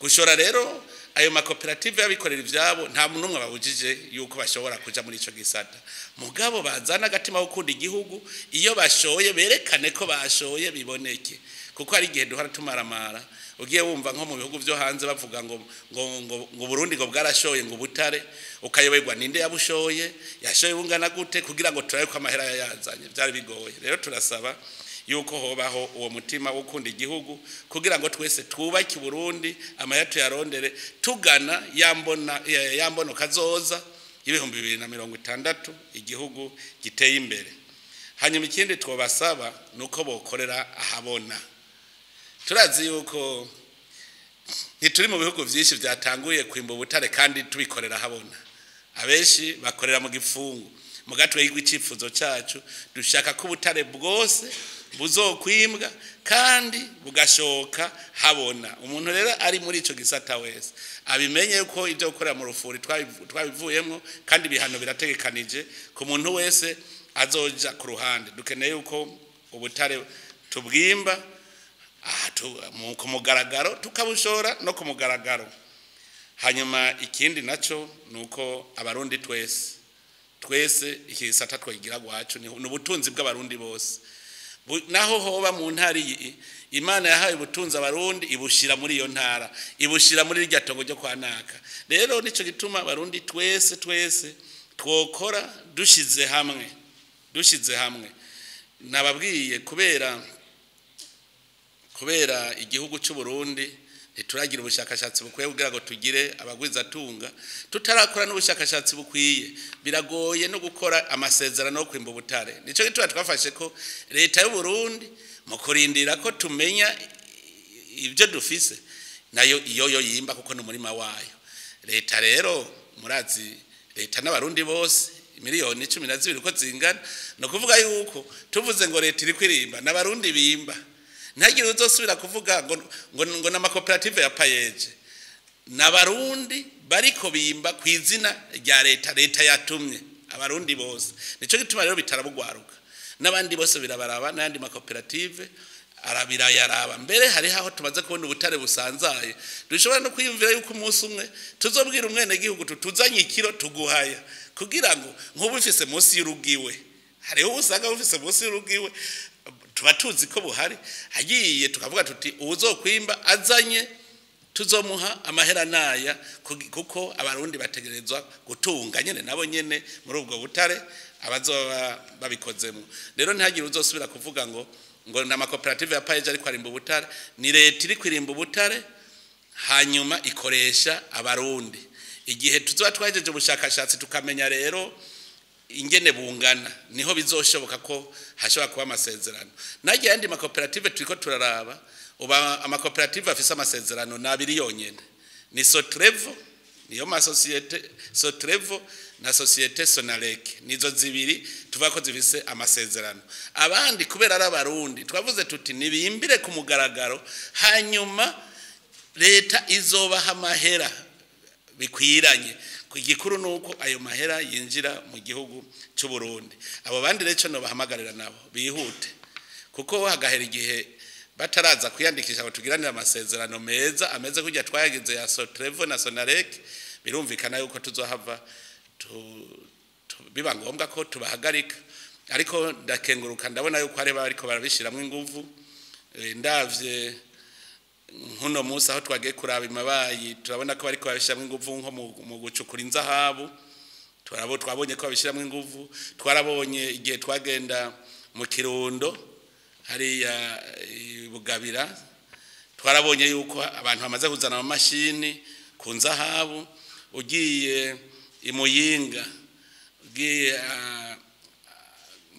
gushora rero ayo makoperative y'abikorera ivyabo nta munumwe babujije yuko bashobora kuja muri ico gisata mugabo bazana agatima gukunda igihugu iyo bashoye berekane ko bashoye biboneke kuko ari igihe duhora tumaramara ugiye wumva nko mu bihugu byo hanze bavuga ngo Burundi ngo bwarashoye ngo Ubutare ukayoberwa ninde yabushoye yashoye bungana gute kugira ngo turabe ko amahera yazanye byari bigoye rero turasaba yuko hobaho uwo mutima wo gukunda igihugu kugira ngo twese twubake Burundi amahera tuyarondere tugana yambono kazoza y'ibihumbi 2060 igihugu giteye imbere hanyuma ikindi twobasaba nuko bokorera ahabona turazi yuko ntituri mu bihugu byinshi byatanguye kwimba Ubutare kandi tubikorera habona abenshi bakorera mu gifungu mu gatwe y'icyifuzo cyacu dushaka ko Ubutare bwose buzokwimbwa kandi bugashoka habona umuntu rero ari muri ico gisata wese abimenye yuko ibyo gukorera mu rufuri twabivuyemo kandi bihano birategekanije ku muntu wese azoja ku ruhande dukeneye yuko Ubutare tubwimba ku mugaragaro tukabushora no ku mugaragaro hanyuma ikindi naco nuko abarundi twese iki gisata twagira gwacu ni ubutunzi bw'abarundi bose naho hoba mu ntari Imana yahaye ubutunzi abarundi ibushira muri iyo ntara ibushira muri rya tongo ryo kwanaka rero nico gituma abarundi twese twokora dushize hamwe nababwiye kubera igihugu cy'u Burundi ntituragira ubushakashatsi bukwiye kugira ngo tugire abagwiza tunga tutarakora n'ubushakashatsi bukwiye biragoye no gukora amasezerano yo kwimba Ubutare nico gituma twafashe ko leta y'u Burundi mu kurindira ko tumenya ibyo dufise nayo iyo yimba kuko n'umurima wayo leta rero murazi leta n'abarundi bose miliyoni 12 uko zingana no kuvuga yuko tuvuze ngo leta iri kwirimba n'abarundi bimba ntagire uzosubira kuvuga ngo n'amakoperative ya payeje n'abarundi bariko bimba kwizina rya leta yatumye abarundi bose nico gituma rero bitarabugwaruka n'abandi bose birabaraba n'andi makoperative yaraba mbere hari haho tumaze kubona Ubutare busanzaye dushobora no kwiyumvira yuko umunsi umwe tuzobwira umwene gihugu tutuzanye ikiro tuguhaya kugira ngo nk'ubufise munsi y'urugiwe hariho usanga bufise munsi y'urugiwe tuba tuzi ko buhari hagiye tukavuga tuti uzokwimba azanye tuzomuha amahera naya kuko abarundi bategerezwa gutunga nyene nabo nyene muri ubwo Butare abazoba babikozemo rero ntihagire uzosubira kuvuga ngo n'amakoperative ya payeje ariko arimba Ubutare ni leta iri kwirimba Ubutare hanyuma ikoresha abarundi igihe tuzoba twajeje ubushakashatsi tukamenya rero ingene bungana niho bizoshoboka ko hashobora kuba amasezerano nagiye andi makoperative turiko turaraba uba amakoperative afise amasezerano nabiri yonyene ni Sotrevo niyo masosiyete Sotrevo na societe Sonarek nizo zibiri tuvuga ko zifise amasezerano abandi kubera ari abarundi twavuze tuti nibimbire ku mugaragaro hanyuma leta izobaha amahera bikwiranye igikuru nuko ayo mahera yinjira mu gihugu cy'u Burundi abo bandi rero no bahamagarira nabo bihute kuko hagahera igihe bataraza kuyandikisha ngo tugiranira amasezerano meza ameze kujya twayagize ya Sotrevo na Sonarek birumvikana yuko tuzohava biba ngombwa ko tubahagarika ariko ndakenguruka ndabona yuko ari bariko barabishiramwe inguvu ndavye nkuno musa aho twagiye kuraba imabayi turabona ko bariko babishiramwe inguvu nko mu gucukura inzahabu twabonye ko babishiramwe inguvu twarabonye igihe twagenda mu Kirundo hariya Bugabira twarabonye yuko abantu bamaze kuzana amamashini ku nzahabu ugiye imuyinga ugiye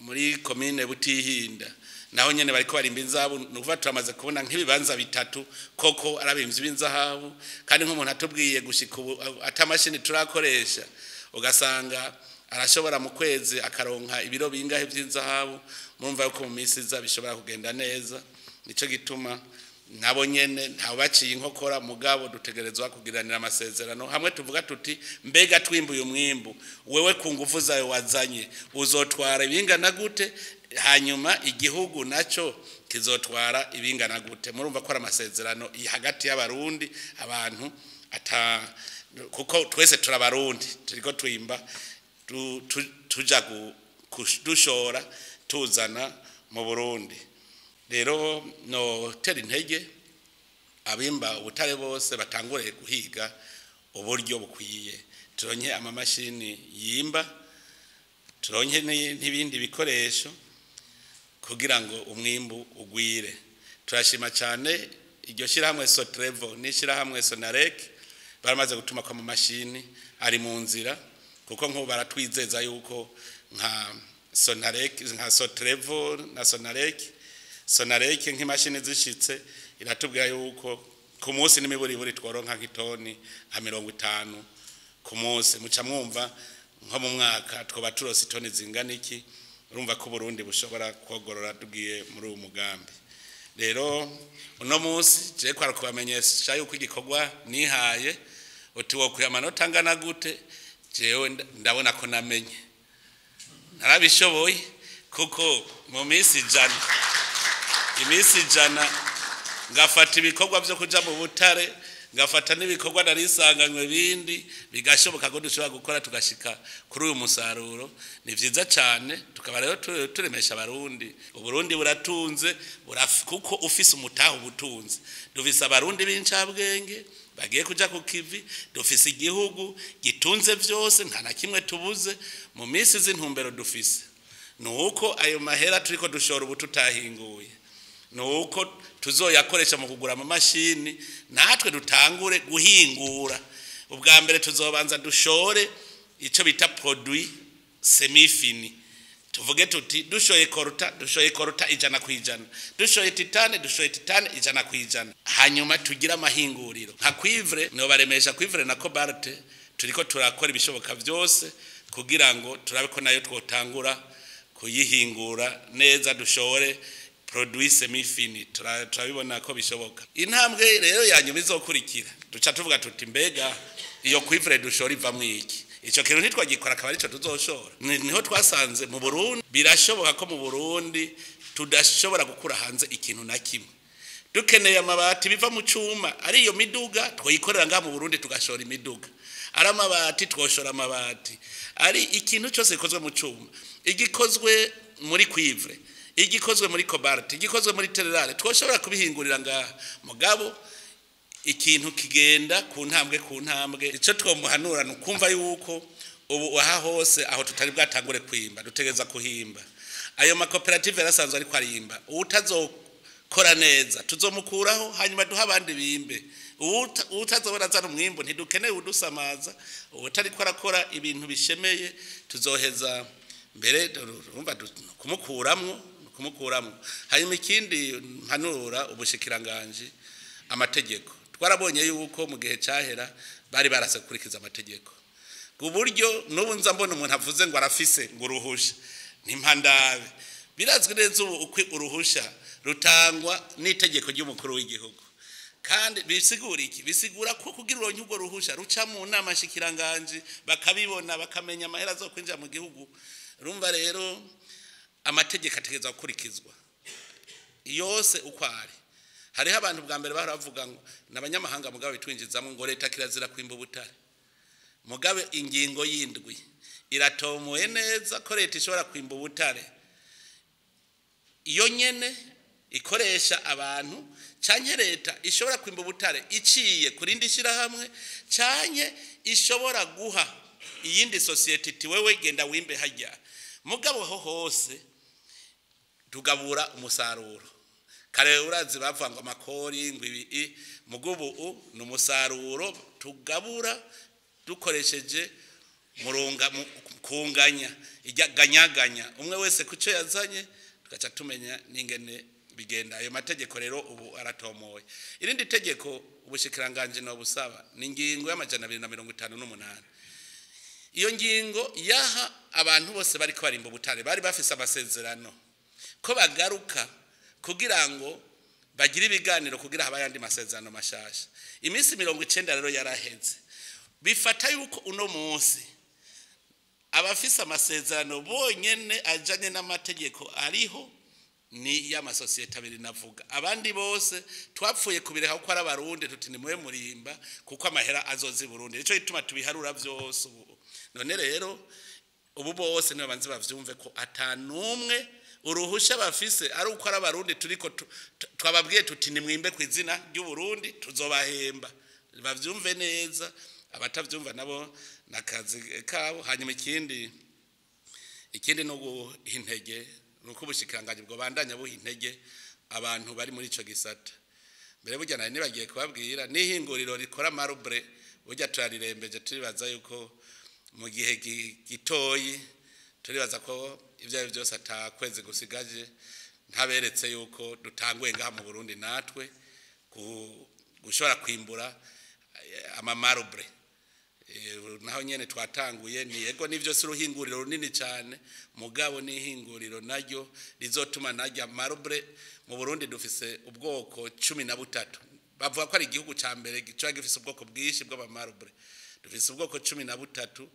muri commune Butihinda naho nyene bariko barimba inzahabu nukuva turamaze kubona nk'ibibanza bitatu koko arabimvye b'inzahabu kandi nk'umuntu atubwiye gushika atamashini turakoresha ugasanga arashobora mu kwezi akaronka ibiro bingahe by'inzahabu murumva yuko mu minsi iza bishobora kugenda neza nico gituma nabo nyene ntawe baciye inkokora mugabo dutegerezwa kugiranira amasezerano hamwe tuvuga tuti mbega twimbuye umwimbu wewe ku ngufu zawe wazanye uzotwara ibingana gute hanyuma igihugu naco kizotwara ibingana gute murumva ko amasezerano hagati y'abarundi abantu kuko twese turabarundi turiko twimba tuja dushora tuzana mu Burundi rero no tera intege abimba ubutare bose batangure guhiga uburyo bukwiye turonke amamashini yimba turonke n'ibindi bikoresho kugira ngo umwimbu ugwire turashima cyane iryo shirahamwe Sotrevo n'ishirahamwe Sonarek baramaze gutuma kwa mashini ari mu nzira kuko nko baratwizeza yuko nka Sonarek nka Sotrevo na Sonarek nk'imashini zishitse iratubwira yuko ku munsi n'imiburi tworonka nk'itoni nka 50 ku munsi muca mwumva nko mu mwaka twoba turose itoni zingana iki urumva ko Burundi bushobora kogorora tugiye muri uwo mugambi rero uno munsi je kwara kubamenyesha yuko igikorwa nihaye utiwo kuyamanota angana gute jewe ndabona ko namenye narabishoboye kuko mu minsi ijana ngafata ibikorwa byo kuja mu butare ngafata n'ibikorwa narisanganywe bindi bigashoboka ko dushobora gukora tugashika kuri uyu musaruro ni vyiza cyane tukaba rero turemesha abarundi uburundi buratunze kuko ufise umutaho ubutunze dufise abarundi b'incabwenge bagiye kuja ku kivi dufise igihugu gitunze vyose nta na kimwe tubuze mu minsi z'intumbero dufise nuko ayo mahera turiko dushora ubututahinguye nuko tuzoyakoresha mu kugura amamashini natwe dutangure guhingura ubwa mbere tuzobanza dushore ico bita produit semi fini tuvuge tuti dushoye korota ijana kwijana dushoye titane ijana kwijana hanyuma tugira amahinguriro nka cuivre no baremesha cuivre na cobalt turiko turakora ibishoboka byose kugira ngo turabe ko nayo twotangura kuyihingura neza dushore produit semi fini turabibona ko bishoboka intambwe rero yanyuma izokurikira duca tuvuga tuti mbega iyo cuivre dushora iva mwiki ico kintu ntitwagikora akaba arico tuzoshora niho twasanze mu Burundi birashoboka ko mu Burundi tudashobora gukura hanze ikintu na kimwe dukeneye amabati biva mu cuma ari iyo miduga twoyikorera nga mu Burundi tugashora imiduga ari amabati twoshora amabati ari ikintu cyose gikozwe mu cuma igikozwe muri cuivre igikozwe muri cobalt igikozwe muri tererale twoshobora kubihingurira nga mugabo ikintu kigenda ku ntambwe ico twomuhanura nukumva yuko ubu aha hose aho tutari bwatangure kwimba dutegeza kuhimba ayo makoperative yarasanzwe ari kwarimba utazokora neza tuzomukuraho hanyuma duha abandi bimbe utazobona zano umwimbu ntidukeneye udusamaza utari kwarakora ibintu bishemeye tuzoheza mbere urumva kumukuramwo hanyuma ikindi mpanura Umushikiranganji amategeko twarabonye yuko mu gihe cyahera bari barase kurikiza amategeko kuburyo n'ubunza mbona umuntu avuze ngo arafise ngo uruhusha nimpandabe birazwi neza uko uruhusha rutangwa n'itegeko ry'umukuru w'igihugu kandi bisigura ko kugira uronke ubwo ruhusha ruca mu nama Umushikiranganji bakabibona bakamenya amahera zo kwinjira mu gihugu rumva rero amategeko ategeza gukurikizwa yose uko ari hariho abantu bwa mbere baravuga ngo nabanyamahanga mugabe bitwinjizamo ngo leta kirazira kwimba ubutare mugabe ingingo yindwi iratomoye neza ko leta ishobora kwimba ubutare iyo nyene ikoresha abantu canke leta ishobora kwimba ubutare iciye kurindi shirahamwe canke ishobora guha iyindi society ti wewe genda wimbe hajya mugabo ho hose tugabura umusaruro kare urazi bavanga amakori ngwibi mugubu n'umusaruro tugabura dukoresheje murunga kunganya ijyaganyaganya umwe wese kuco yazanye tugaca tumenya ningene bigenda ayo mategeko rero ubu aratomoye irindi tegeko Umushikiranganji no busaba ni ngingo y'amajana 258 iyo ngingo yaha abantu bose bari kwarimba ubutare bari bafise amasezerano ko bagaruka kugira ngo bagire ibiganiro kugira habayandi masezerano mashasha iminsi 90 rero yaraheze bifata yuko uno munsi abafise amasezerano bonyene ajanye n'amategeko ariho ni y'amasosiyete abiri navuga, abandi bose twapfuye kubireka ko ari abarundi tuti ni mwe murimba kuko amahera azozi Burundi, nico gituma tubiharura byose. None rero ubu bose nibo banzi bavyumve ko atanumwe uruhusha bafise ari uko ari abarundi turiko twababwiye tuti ni mwimbe kw'izina ry'u Burundi tuzobahemba, bavyumve neza. Abatavyumva nabo nakazi kabo. Hanyuma ikindi no guhintege nuko Umushikiranganji bwo bandanya buhintege abantu bari muri ico gisata. Mbere burya nari nibagiye kubabwira n'ihinguriro rikora marble burya turarirembeje, turibaza yuko mu gihe gitoyi turibaza ko ivyo byose atakwezi gusigaje ntaberetse yuko dutangwe ngaha mu Burundi natwe gushobora kwimbura amamarble. Naho nyene twatanguye ni yego nivyo si uruhinguriro runini cyane, mugabo n'ihinguriro naryo rizotuma najya marble mu Burundi dufise ubwoko 13. Bavuga ko ari igihugu ca mbere gica gifise ubwoko bwishi bw'amamarble, dufise ubwoko 13.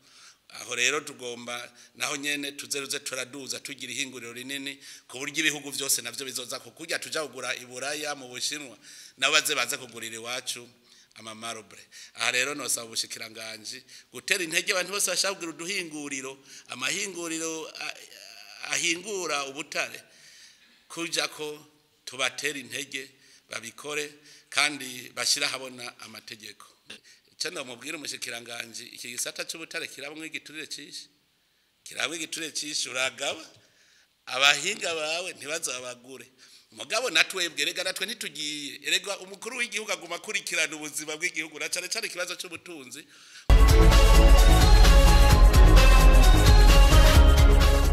Aho rero tugomba naho nyene tuzeruze turaduza tugira ihinguriro rinini ku buryo ibihugu byose navyo bizoza ko kujya tuja kugura iburaya mu Bushinwa nabaze baza kugurira iwacu amamarble. Aha rero nosaba Umushikiranganji gutera intege abantu bose bashaka kugira uduhinguriro, amahinguriro ahingura ubutare kuja ko tubatera intege babikore kandi bashira habona amategeko. Cyane mubwira Umushikiranganji iki gisata cy'ubutare kirabamwe igiturire cishi, kirabamwe igiturire cishi, uragaba abahinga bawe ntibazabagure. Mugabo natwebwe rega natwe ntitugiye erega umukuru w'igihugu aguma kurikirana ubuzima bw'igihugu na cyane cyane kibazo cy'ubutunzi.